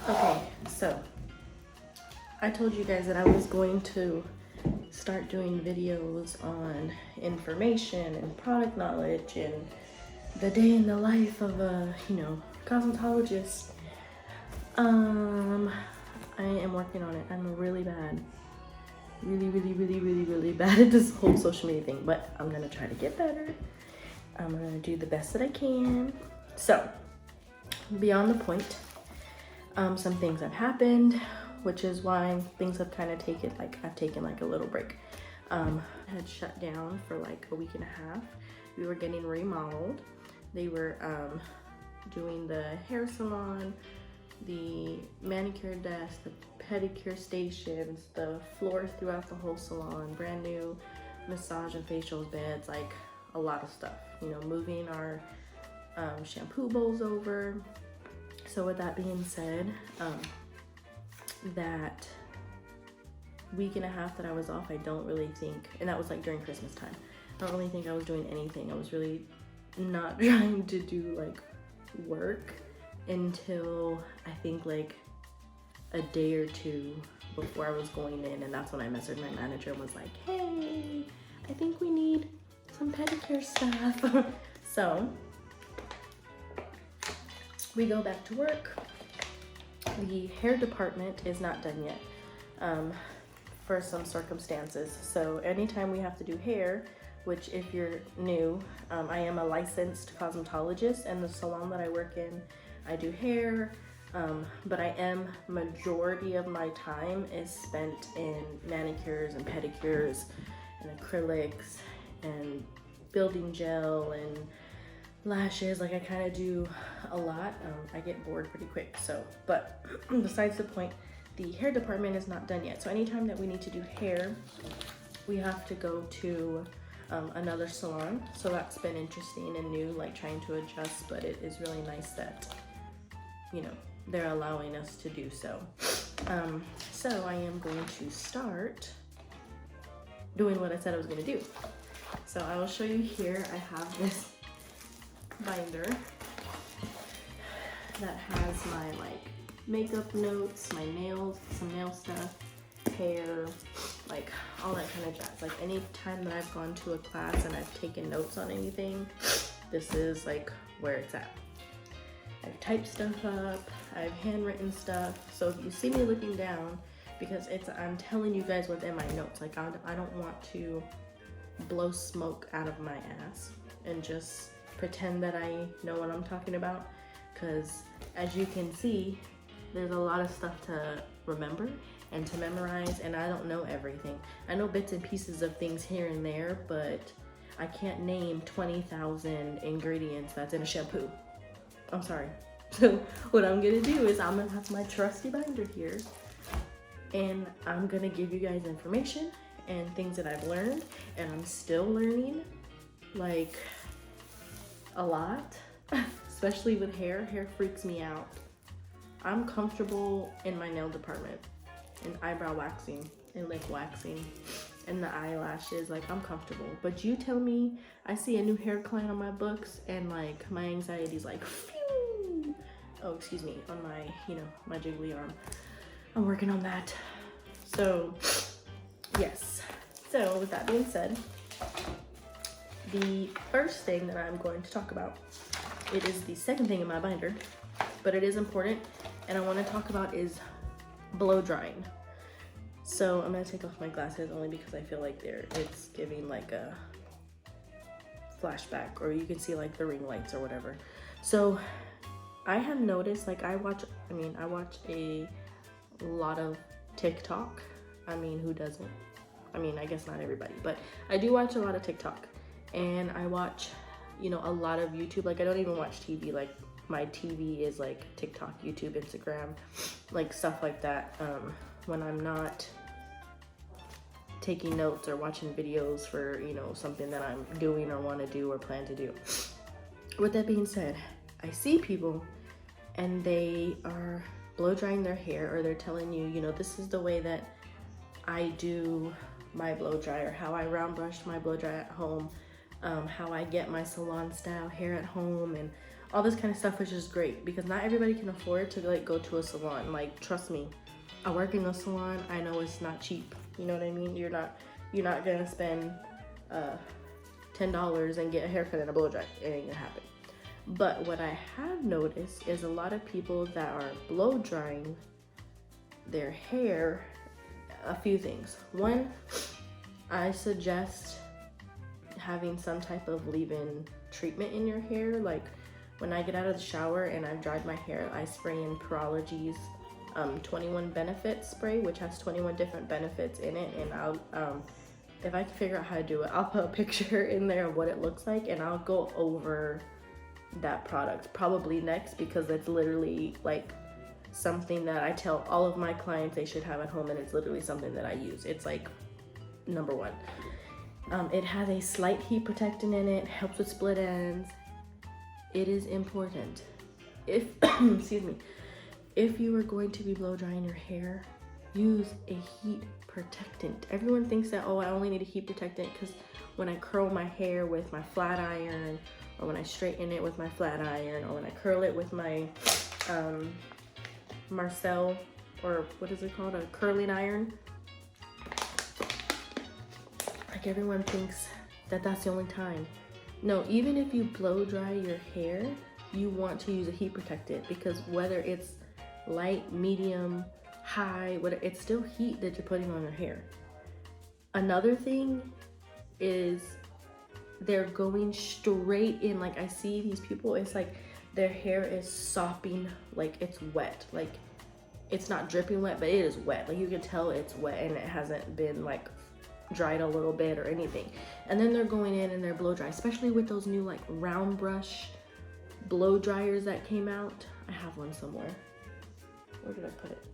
Okay, so I told you guys that I was going to start doing videos on information and product knowledge and the day in the life of a, cosmetologist. I am working on it. I'm really bad. Really bad at this whole social media thing, but I'm gonna try to get better. I'm gonna do the best that I can. So, beyond the point, some things have happened, which is why things have kind of taken, I've taken like a little break. I had shut down for like a week and a half. We were getting remodeled. They were doing the hair salon, the manicure desk, the pedicure stations, the floor throughout the whole salon, brand new massage and facial beds, like a lot of stuff, moving our shampoo bowls over. So with that being said, that week and a half that I was off, I don't really think, and that was like during Christmas time, I don't really think I was doing anything. I was really not trying to do like work until I think like a day or two before I was going in, and that's when I messaged my manager and was like, hey, I think we need some pedicure stuff. So we go back to work. The hair department is not done yet for some circumstances. So anytime we have to do hair, which if you're new, I am a licensed cosmetologist, and the salon that I work in, I do hair, but majority of my time is spent in manicures and pedicures and acrylics and building gel and lashes. Like I kind of do a lot. I get bored pretty quick. So, but besides the point, the hair department is not done yet. So anytime that we need to do hair, we have to go to another salon. So that's been interesting and new, like trying to adjust, but it is really nice that, they're allowing us to do so. So I am going to start doing what I said I was going to do. So I will show you here. I have this binder that has my makeup notes, my nails, some nail stuff, hair, like all that kind of jazz. Like any time that I've gone to a class and I've taken notes on anything, this is like where it's at. I've typed stuff up, I've handwritten stuff. So if you see me looking down, because I'm telling you guys what's in my notes. Like I don't want to blow smoke out of my ass and just pretend that I know what I'm talking about, because as you can see, there's a lot of stuff to remember and to memorize, and I don't know everything. I know bits and pieces of things here and there, but I can't name 20,000 ingredients that's in a shampoo. I'm sorry. So what I'm gonna do is I'm gonna have my trusty binder here, and I'm gonna give you guys information and things that I've learned, and I'm still learning, like a lot, especially with hair. Hair freaks me out. I'm comfortable in my nail department and eyebrow waxing and lip waxing and the eyelashes. Like I'm comfortable, but you tell me I see a new hair client on my books and like my anxiety's like, phew. Oh, excuse me, on my, my jiggly arm. I'm working on that. So yes. So with that being said, the first thing that I'm going to talk about, it is the second thing in my binder, but it is important, and I want to talk about is blow drying. So I'm going to take off my glasses only because I feel like it's giving like a flashback, or you can see like the ring lights or whatever. So I have noticed, like I watch a lot of TikTok. I mean, who doesn't? I mean, I guess not everybody, but I do watch a lot of TikTok, and I watch, a lot of YouTube. Like I don't even watch TV. Like my TV is like TikTok, YouTube, Instagram, like stuff like that. When I'm not taking notes or watching videos for, something that I'm doing or want to do or plan to do. With that being said, I see people and they are blow drying their hair, or they're telling you, this is the way that I do my blow dryer, how I round brush my blow dryer at home, how I get my salon style hair at home, and all this kind of stuff, which is great because not everybody can afford to like go to a salon. Like, trust me, I work in a salon. I know it's not cheap. You know what I mean? You're not gonna spend $10 and get a haircut and a blow dry. It ain't gonna happen. But what I have noticed is a lot of people that are blow drying their hair, a few things. One, I suggest having some type of leave-in treatment in your hair. Like when I get out of the shower and I've dried my hair, I spray in Prology's 21 benefit spray, which has 21 different benefits in it. And I'll if I can figure out how to do it, I'll put a picture in there of what it looks like, and I'll go over that product probably next, because it's literally like something that I tell all of my clients they should have at home, and it's literally something that I use. It's like number one. It has a slight heat protectant in it, helps with split ends. It is important. If excuse me, if you are going to be blow drying your hair, use a heat protectant. Everyone thinks that, oh, I only need a heat protectant because when I curl my hair with my flat iron, or when I straighten it with my flat iron, or when I curl it with my Marcel, or what is it called, a curling iron. Like, everyone thinks that that's the only time. No, even if you blow dry your hair, you want to use a heat protectant, because whether it's light, medium, high, whatever, it's still heat that you're putting on your hair. Another thing is they're going straight in. Like, I see these people, it's like their hair is sopping, like it's wet. Like, it's not dripping wet, but it is wet. Like, you can tell it's wet and it hasn't been like dried a little bit or anything. And then they're going in and they're blow dry, especially with those new like round brush blow dryers that came out. I have one somewhere. Where did I put it?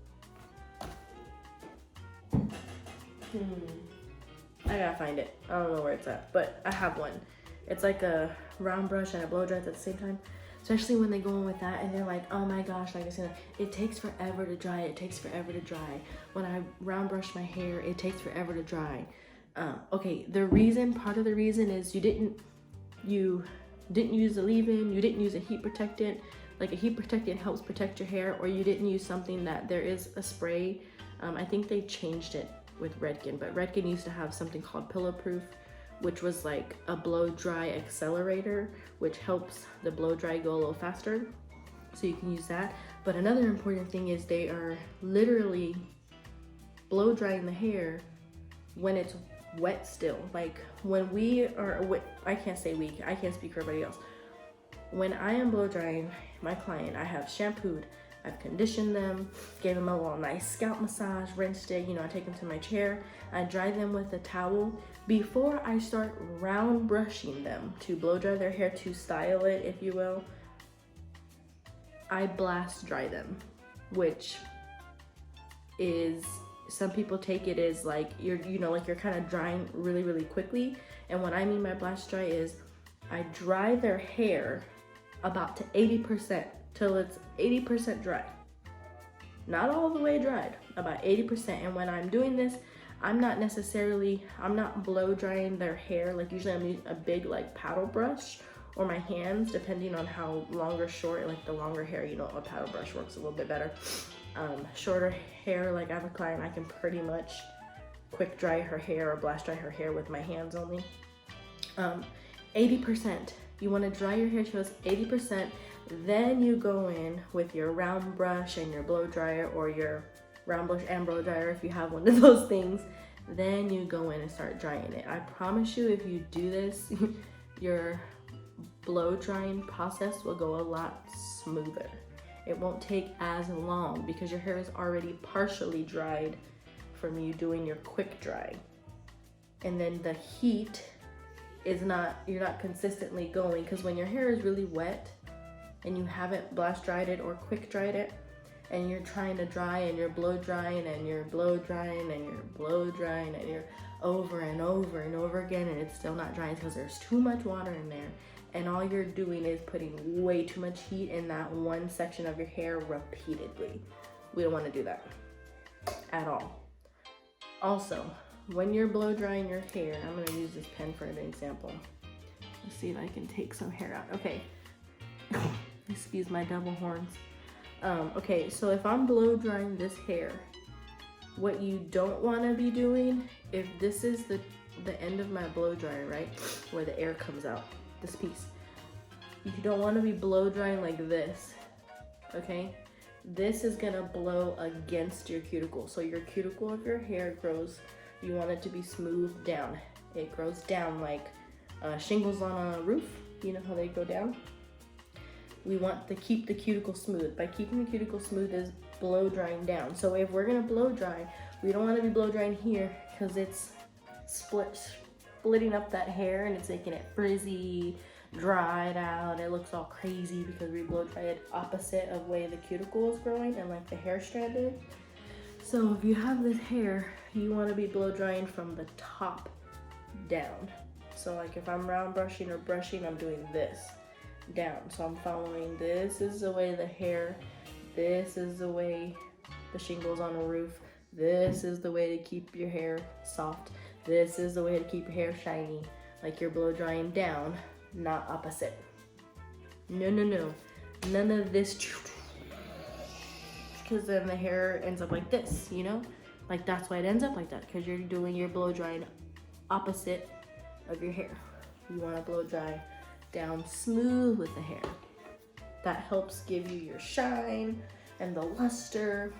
I gotta find it. I don't know where it's at, but I have one. It's like a round brush and a blow dry at the same time. Especially when they go in with that and they're like, oh my gosh, like I said, it takes forever to dry. It takes forever to dry. When I round brush my hair, it takes forever to dry. Okay, part of the reason is you didn't use a leave-in, you didn't use a heat protectant. Like, a heat protectant helps protect your hair, or you didn't use something that there is a spray. I think they changed it with Redken, but Redken used to have something called Pillow Proof, which was like a blow dry accelerator, which helps the blow dry go a little faster. So you can use that. But another important thing is they are literally blow drying the hair when it's wet still. Like, when we are, I can't say we, I can't speak for everybody else. When I am blow drying my client, I have shampooed, I've conditioned them, gave them a little nice scalp massage, rinsed it, I take them to my chair, I dry them with a towel. Before I start round brushing them to blow dry their hair, to style it, if you will, I blast dry them, which is, some people take it as like you're kind of drying really, really quickly. And what I mean by blast dry is I dry their hair about to 80%, till it's 80% dry. Not all the way dried, about 80%. And when I'm doing this, I'm not blow drying their hair. Like, usually I'm using a big like paddle brush, or my hands, depending on how long or short. Like, the longer hair, a paddle brush works a little bit better. Shorter hair, like I have a client, I can pretty much quick dry her hair or blast dry her hair with my hands only. 80%, you want to dry your hair to 80%, then you go in with your round brush and your blow dryer, or your round brush and blow dryer if you have one of those things. Then you go in and start drying it. I promise you, if you do this, your blow drying process will go a lot smoother. It won't take as long because your hair is already partially dried from you doing your quick dry. And then the heat is you're not consistently going, because when your hair is really wet and you haven't blast dried it or quick dried it, and you're trying to dry and you're blow drying and you're blow drying and you're blow drying and you're over and over and over again, and it's still not drying because there's too much water in there, and all you're doing is putting way too much heat in that one section of your hair repeatedly. We don't want to do that at all. Also, when you're blow drying your hair, I'm going to use this pen for an example. Let's see if I can take some hair out. Okay. Excuse my double horns. Okay, so if I'm blow drying this hair, what you don't want to be doing, if this is the end of my blow dryer, right, where the air comes out, this piece, you don't want to be blow drying like this, okay? This is gonna blow against your cuticle. So your cuticle of your hair grows, you want it to be smoothed down. It grows down like shingles on a roof. You know how they go down? We want to keep the cuticle smooth. By keeping the cuticle smooth is blow drying down. So if we're gonna blow dry, we don't wanna be blow drying here because it's splitting up that hair and it's making it frizzy, dried out. It looks all crazy because we blow dry it opposite of way the cuticle is growing and like the hair strand is. So if you have this hair, you want to be blow drying from the top down. So like if I'm round brushing or brushing, I'm doing this down. So I'm following, this is the way the hair, this is the way the shingles on a roof, this is the way to keep your hair soft, this is the way to keep your hair shiny. Like you're blow drying down, not opposite. No, none of this, because then the hair ends up like this, you know? Like that's why it ends up like that, because you're doing your blow drying opposite of your hair. You want to blow dry down smooth with the hair. That helps give you your shine and the luster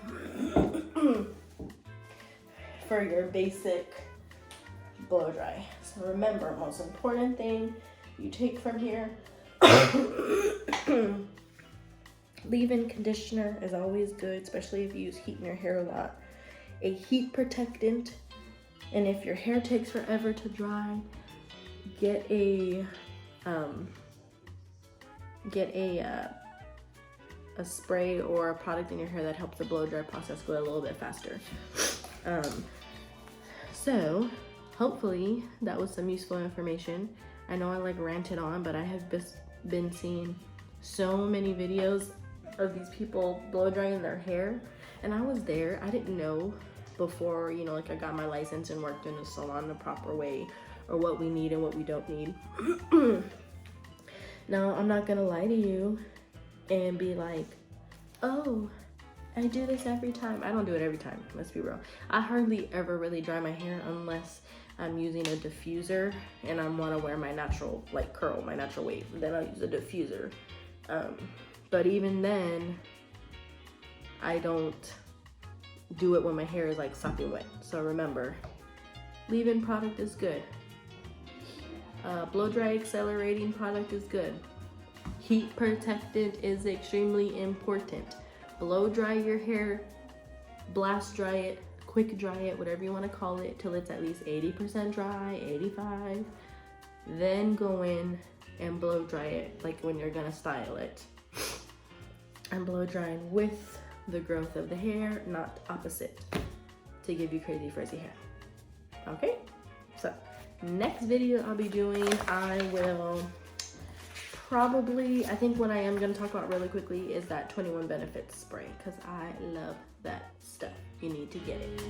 for your basic blow dry. So remember, most important thing you take from here, leave-in conditioner is always good, especially if you use heat in your hair a lot. A heat protectant, and if your hair takes forever to dry, get a spray or a product in your hair that helps the blow dry process go a little bit faster. So hopefully that was some useful information. I know I like ranted on, but I have been seeing so many videos of these people blow drying their hair, and I was there. I didn't know before, you know, like I got my license and worked in a salon the proper way, or what we need and what we don't need. Now, I'm not gonna lie to you and be like, oh, I do this every time. I don't do it every time, let's be real. I hardly ever really dry my hair unless I'm using a diffuser and I wanna wear my natural, like curl, my natural wave. Then I'll use a diffuser. But even then, I don't do it when my hair is like sopping wet. So remember, leave-in product is good. Blow dry accelerating product is good. Heat protectant is extremely important. Blow dry your hair, blast dry it, quick dry it, whatever you want to call it, till it's at least 80% dry, 85. Then go in and blow dry it like when you're gonna style it. I'm blow drying with the growth of the hair, not opposite, to give you crazy frizzy hair. Okay, so next video I'll be doing, I will probably, I think what I am going to talk about really quickly is that 21 Benefits spray, because I love that stuff. You need to get it.